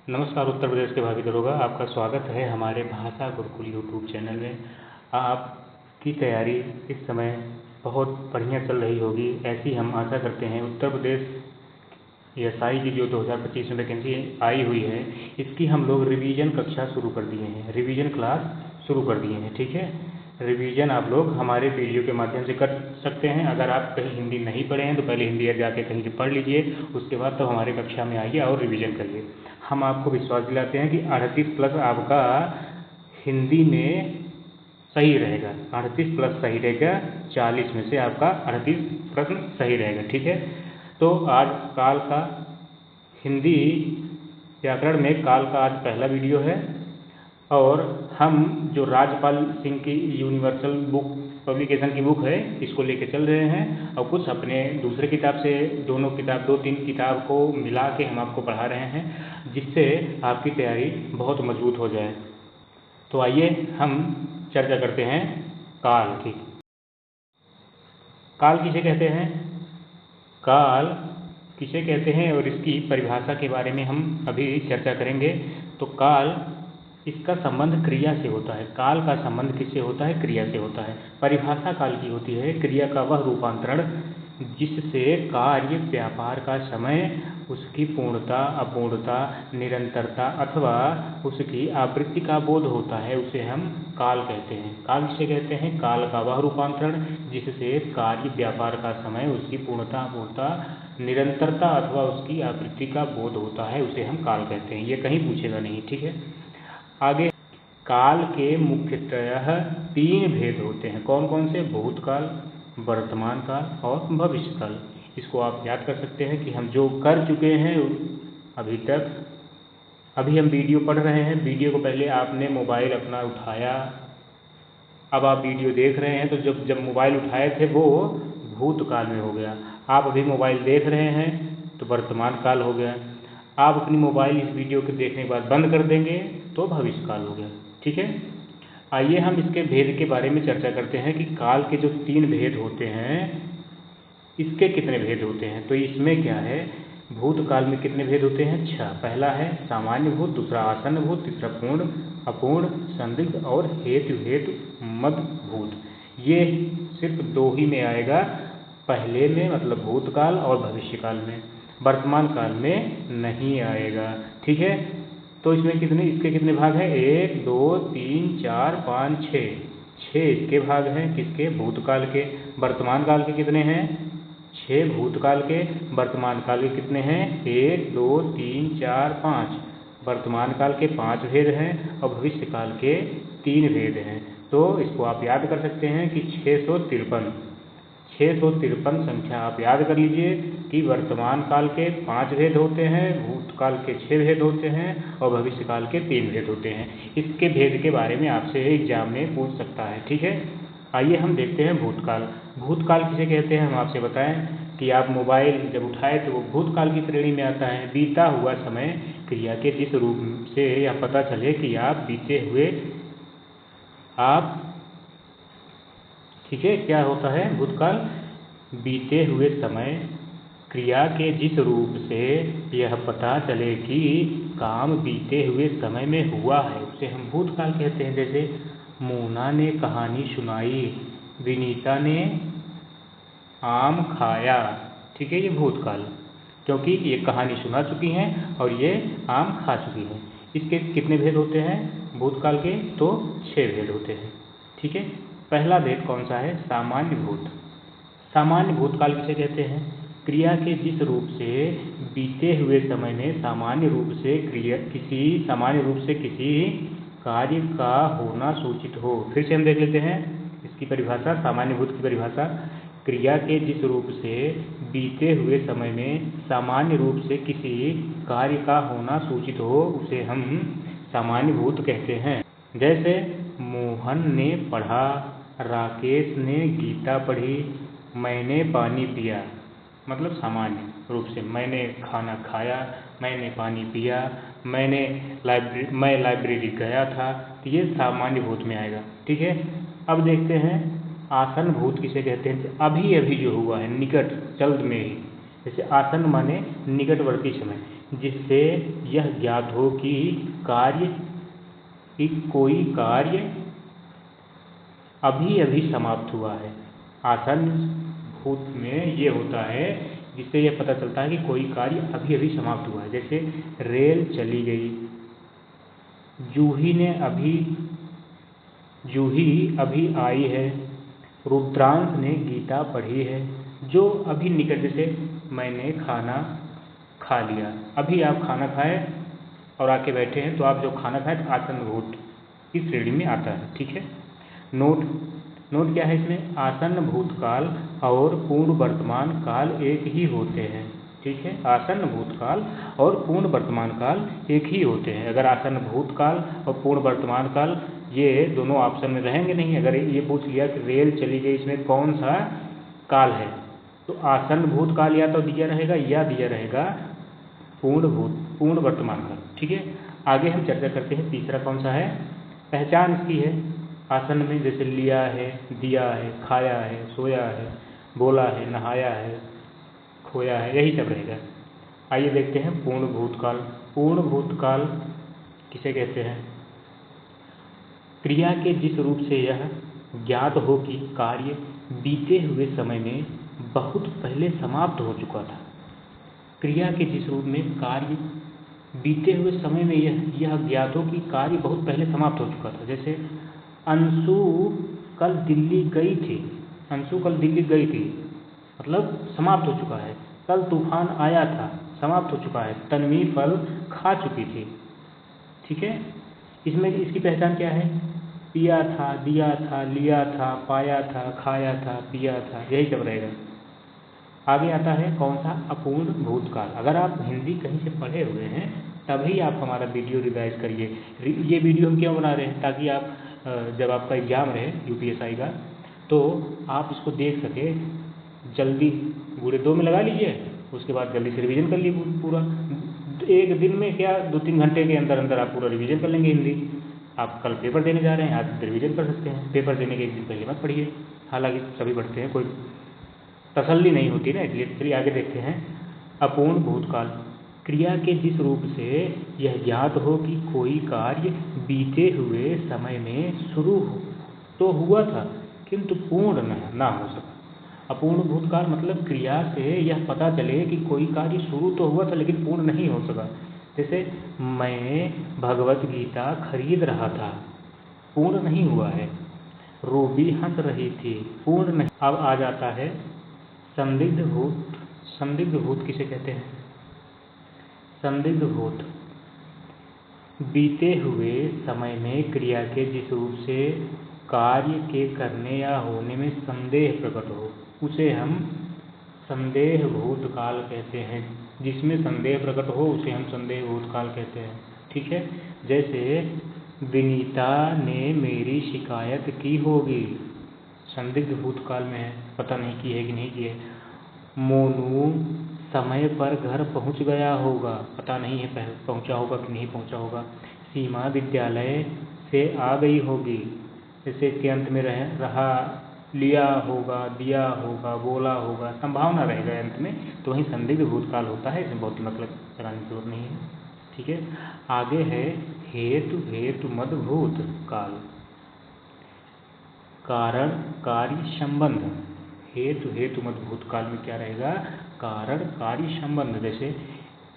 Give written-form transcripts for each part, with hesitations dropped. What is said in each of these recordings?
नमस्कार। उत्तर प्रदेश के भावी दरोगा, आपका स्वागत है हमारे भाषा गुरुकुल यूट्यूब चैनल में। आपकी तैयारी इस समय बहुत बढ़िया चल रही होगी, ऐसी हम आशा करते हैं। उत्तर प्रदेश एसआई की जो 2025 में वैकेंसी आई हुई है, इसकी हम लोग रिवीजन कक्षा शुरू कर दिए हैं, रिवीजन क्लास शुरू कर दिए हैं। ठीक है, रिवीजन आप लोग हमारे वीडियो के माध्यम से कर सकते हैं। अगर आप कहीं हिंदी नहीं पढ़े हैं तो पहले हिंदी जाके कहीं से पढ़ लीजिए, उसके बाद तो हमारे कक्षा में आइए और रिवीजन करिए। हम आपको विश्वास दिलाते हैं कि 38 प्लस आपका हिंदी में सही रहेगा, 38 प्लस सही रहेगा, 40 में से आपका 38 प्रश्न सही रहेगा। ठीक है, तो आज काल का हिंदी व्याकरण में काल का आज पहला वीडियो है, और हम जो राजपाल सिंह की यूनिवर्सल बुक पब्लिकेशन की बुक है, इसको लेके चल रहे हैं, और कुछ अपने दूसरे किताब से दोनों किताब 2-3 किताब को मिला के हम आपको पढ़ा रहे हैं, जिससे आपकी तैयारी बहुत मजबूत हो जाए। तो आइए हम चर्चा करते हैं काल की। काल किसे कहते हैं? काल किसे कहते हैं और इसकी परिभाषा के बारे में हम अभी चर्चा करेंगे। तो काल, इसका संबंध क्रिया से होता है। काल का संबंध किससे होता है? क्रिया से होता है। परिभाषा काल की होती है क्रिया का वह रूपांतरण जिससे कार्य व्यापार का समय, उसकी पूर्णता, अपूर्णता, निरंतरता अथवा उसकी आवृत्ति का बोध होता है, उसे हम काल कहते हैं। काल किसे कहते हैं? काल का वह रूपांतरण जिससे कार्य व्यापार का समय, उसकी पूर्णता, अपूर्णता, निरंतरता अथवा उसकी आवृत्ति का बोध होता है, उसे हम काल कहते हैं। ये कहीं पूछेगा नहीं। ठीक है, आगे काल के मुख्यतः 3 भेद होते हैं। कौन कौन से? भूतकाल, वर्तमान काल और भविष्य काल। इसको आप याद कर सकते हैं कि हम जो कर चुके हैं अभी तक। अभी हम वीडियो पढ़ रहे हैं, वीडियो को पहले आपने मोबाइल अपना उठाया, अब आप वीडियो देख रहे हैं, तो जब मोबाइल उठाए थे वो भूतकाल में हो गया। आप अभी मोबाइल देख रहे हैं तो वर्तमान काल हो गया। आप अपनी मोबाइल इस वीडियो के देखने के बाद बंद कर देंगे तो भविष्य काल हो गया। ठीक है, आइए हम इसके भेद के बारे में चर्चा करते हैं कि काल के जो 3 भेद होते हैं, इसके कितने भेद होते हैं। तो इसमें क्या है, भूतकाल में कितने भेद होते हैं? 6। पहला है सामान्य भूत, दूसरा आसन्न भूत, तीसरा पूर्ण, अपूर्ण, संदिग्ध और हेतु मद भूत। ये सिर्फ 2 ही में आएगा, पहले में मतलब भूतकाल और भविष्यकाल में, वर्तमान काल में नहीं आएगा। ठीक है, तो इसमें इसके कितने भाग हैं? 1 2 3 4 5 6। 6 इसके भाग हैं, किसके? भूतकाल के। वर्तमान काल के कितने हैं? 6 भूतकाल के। वर्तमान काल के कितने हैं? 1 2 3 4 5। वर्तमान काल के 5 भेद हैं और भविष्य काल के 3 भेद हैं। तो इसको आप याद कर सकते हैं कि 653 संख्या आप याद कर लीजिए कि वर्तमान काल के 5 भेद होते हैं, भूतकाल के 6 भेद होते हैं और भविष्य काल के 3 भेद होते हैं। इसके भेद के बारे में आपसे एग्जाम में पूछ सकता है। ठीक है, आइए हम देखते हैं भूतकाल। भूतकाल किसे कहते हैं हम आपसे बताएं कि आप मोबाइल जब उठाए तो वो भूतकाल की श्रेणी में आता है। बीता हुआ समय क्रिया के जिस रूप से यह पता चले कि आप बीते हुए ठीक है, क्या होता है भूतकाल? बीते हुए समय क्रिया के जिस रूप से यह पता चले कि काम बीते हुए समय में हुआ है, उसे हम भूतकाल कहते हैं। जैसे मोना ने कहानी सुनाई, विनीता ने आम खाया। ठीक है, ये भूतकाल, क्योंकि ये कहानी सुना चुकी हैं और ये आम खा चुकी हैं। इसके कितने भेद होते हैं भूतकाल के? तो 6 भेद होते हैं। ठीक है, पहला भेद कौन सा है? सामान्य भूत। सामान्य भूतकाल किसे कहते हैं? क्रिया के जिस रूप से बीते हुए समय में सामान्य रूप से किसी कार्य का होना सूचित हो। फिर से हम देख लेते हैं इसकी परिभाषा, सामान्य भूत की परिभाषा। क्रिया के जिस रूप से बीते हुए समय में सामान्य रूप से किसी कार्य का होना सूचित हो, उसे हम सामान्य भूत कहते हैं। जैसे मोहन ने पढ़ा, राकेश ने गीता पढ़ी, मैंने पानी पिया। मतलब सामान्य रूप से मैंने खाना खाया, मैंने पानी पिया, मैं लाइब्रेरी गया था। तो ये सामान्य भूत में आएगा। ठीक है, अब देखते हैं आसन्न भूत किसे कहते हैं। अभी अभी जो हुआ है, निकट, जल्द में ही। जैसे आसन्न माने निकटवर्ती समय, जिससे यह ज्ञात हो कि कोई कार्य अभी अभी समाप्त हुआ है। आसन्न भूत में ये होता है जिससे यह पता चलता है कि कोई कार्य अभी अभी समाप्त हुआ है। जैसे रेल चली गई, जूही अभी आई है, रुद्रांश ने गीता पढ़ी है। जो अभी निकट, जैसे मैंने खाना खा लिया, अभी आप खाना खाए और आके बैठे हैं, तो आप जो खाना खाए तो आसन्न भूत इस श्रेणी में आता है। ठीक है। नोट क्या है इसमें? आसन्न भूतकाल और पूर्ण वर्तमान काल एक ही होते हैं। ठीक है। आसन्न भूतकाल और पूर्ण वर्तमान काल एक ही होते हैं। अगर आसन्न भूतकाल और पूर्ण वर्तमान काल ये दोनों ऑप्शन में रहेंगे नहीं। अगर ये पूछ लिया कि रेल चली गई, इसमें कौन सा काल है, तो आसन्न भूतकाल या तो दिया रहेगा या दिया रहेगा पूर्ण वर्तमान काल। ठीक है। आगे हम चर्चा करते हैं तीसरा कौन सा है। पहचान इसकी है आसन्न में, जैसे लिया है, दिया है, खाया है, सोया है, बोला है, नहाया है, खोया है, यही सब रहेगा। आइए देखते हैं पूर्ण भूतकाल। पूर्ण भूतकाल किसे कहते हैं? क्रिया के जिस रूप से यह ज्ञात हो कि कार्य बीते हुए समय में बहुत पहले समाप्त हो चुका था। क्रिया के जिस रूप में कार्य बीते हुए समय में यह ज्ञात हो कि कार्य बहुत पहले समाप्त हो चुका था। जैसे अंशु कल दिल्ली गई थी, अंशु कल दिल्ली गई थी मतलब समाप्त हो चुका है। कल तूफान आया था, समाप्त हो चुका है। तन्वी फल खा चुकी थी। ठीक है। इसमें इसकी पहचान क्या है? पिया था, दिया था, लिया था, पाया था, खाया था, पिया था, यही सब रहेगा। आगे आता है कौन सा? अपूर्ण भूतकाल। अगर आप हिंदी कहीं से पढ़े हुए हैं तभी आप हमारा वीडियो रिवाइज करिए। ये वीडियो हम क्यों बना रहे हैं? ताकि आप जब आपका एग्जाम रहे UPSI का, तो आप इसको देख सके जल्दी। पूरे 2 में लगा लीजिए, उसके बाद जल्दी से रिवीजन कर लीजिए पूरा। एक दिन में क्या, 2-3 घंटे के अंदर अंदर आप पूरा रिवीजन कर लेंगे हिंदी। आप कल पेपर देने जा रहे हैं, आज रिवीजन कर सकते हैं। पेपर देने के एक दिन पहले मत पढ़िए, हालांकि सभी पढ़ते हैं, कोई तसल्ली नहीं होती ना, इसलिए। चलिए आगे देखते हैं। अपूर्ण भूतकाल। क्रिया के जिस रूप से यह ज्ञात हो कि कोई कार्य बीते हुए समय में शुरू तो हुआ था किंतु पूर्ण ना हो सका। अपूर्ण भूतकाल मतलब क्रिया से यह पता चले कि कोई कार्य शुरू तो हुआ था लेकिन पूर्ण नहीं हो सका। जैसे मैं भगवत गीता खरीद रहा था, पूर्ण नहीं हुआ है। रूबी हंस रही थी, पूर्ण नहीं। अब आ जाता है संदिग्ध भूत। संदिग्ध भूत किसे कहते हैं? संदिग्ध भूत बीते हुए समय में क्रिया के जिस रूप से कार्य के करने या होने में संदेह प्रकट हो, उसे हम संदेह भूतकाल कहते हैं। जिसमें संदेह प्रकट हो उसे हम संदेह भूतकाल कहते हैं। ठीक है। जैसे विनीता ने मेरी शिकायत की होगी, संदिग्ध भूतकाल में है, पता नहीं की है कि नहीं की है। मोनू समय पर घर पहुंच गया होगा, पता नहीं है पहुंचा होगा कि नहीं पहुंचा होगा। सीमा विद्यालय से आ गई होगी, जैसे इसके अंत में रहा, लिया होगा, दिया होगा, बोला होगा, संभावना रहेगा अंत में, तो वही संदिग्ध भूतकाल होता है। इसमें बहुत मतलब कराने की जरूरत नहीं है। ठीक है। आगे है हेतु मद भूतकाल। कारण कार्य संबंध। हेतु मद भूतकाल में क्या रहेगा? कारण कार्य संबंध। जैसे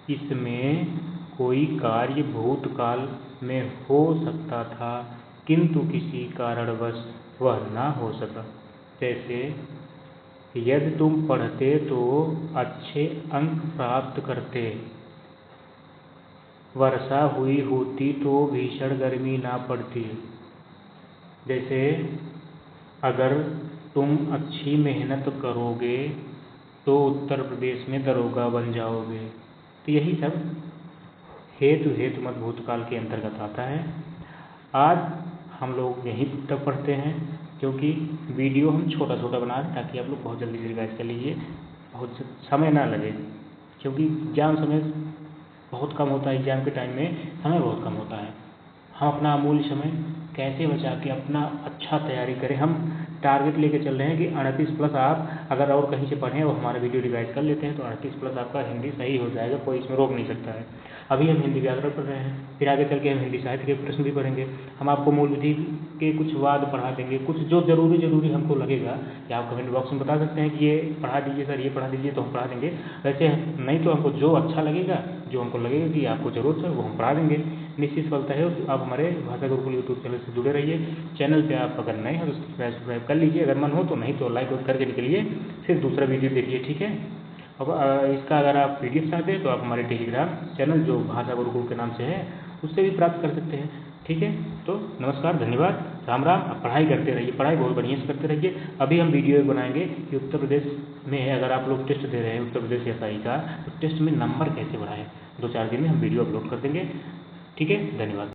इसमें कोई कार्य भूतकाल में हो सकता था किंतु किसी कारणवश वह ना हो सका। जैसे यदि तुम पढ़ते तो अच्छे अंक प्राप्त करते, वर्षा हुई होती तो भीषण गर्मी ना पड़ती। जैसे अगर तुम अच्छी मेहनत करोगे तो उत्तर प्रदेश में दरोगा बन जाओगे। तो यही सब हेतु मद भूतकाल के अंतर्गत आता है। आज हम लोग यहीं तक पढ़ते हैं, क्योंकि वीडियो हम छोटा छोटा बना रहे हैं ताकि आप लोग बहुत जल्दी से रिवाइज कर लीजिए, बहुत समय ना लगे। क्योंकि एग्जाम समय बहुत कम होता है, एग्जाम के टाइम में समय बहुत कम होता है। हम अपना अमूल्य समय कैसे बचा के अपना अच्छा तैयारी करें। हम टारगेट लेके चल रहे हैं कि 38+ आप अगर और कहीं से पढ़ें और हमारा वीडियो रिवाइज कर लेते हैं तो 38+ आपका हिंदी सही हो जाएगा, कोई इसमें रोक नहीं सकता है। अभी हम हिंदी व्याकरण पढ़ रहे हैं, फिर आगे चल के हम हिंदी साहित्य के प्रश्न भी पढ़ेंगे। हम आपको मूल विधि के कुछ वाद पढ़ा देंगे, कुछ जो जरूरी हमको लगेगा कि आप कमेंट बॉक्स में बता सकते हैं कि ये पढ़ा दीजिए सर, ये पढ़ा दीजिए, तो हम पढ़ा देंगे। वैसे नहीं तो हमको जो अच्छा लगेगा, जो हमको लगेगा कि आपको जरूरत है, वो हम पढ़ा देंगे। निश्चित फलता है। आप हमारे भाषा गुरुकुल यूट्यूब चैनल से जुड़े रहिए। चैनल पे आप अगर नए हैं तो सब्सक्राइब कर लीजिए, अगर मन हो तो, नहीं तो लाइक करके निकलिए, फिर दूसरा वीडियो देखिए, ठीक है। अब इसका अगर आप PDF चाहते हैं तो आप हमारे टेलीग्राम चैनल जो भाषा गुरुकुल के नाम से है उससे भी प्राप्त कर सकते हैं, ठीक है। तो नमस्कार, धन्यवाद, राम राम। आप पढ़ाई करते रहिए, पढ़ाई बहुत बढ़िया से करते रहिए। अभी हम वीडियो बनाएंगे कि उत्तर प्रदेश में अगर आप लोग टेस्ट दे रहे हैं उत्तर प्रदेश SI का, तो टेस्ट में नंबर कैसे बढ़ाएं। 2-4 दिन में हम वीडियो अपलोड कर देंगे, ठीक है। धन्यवाद।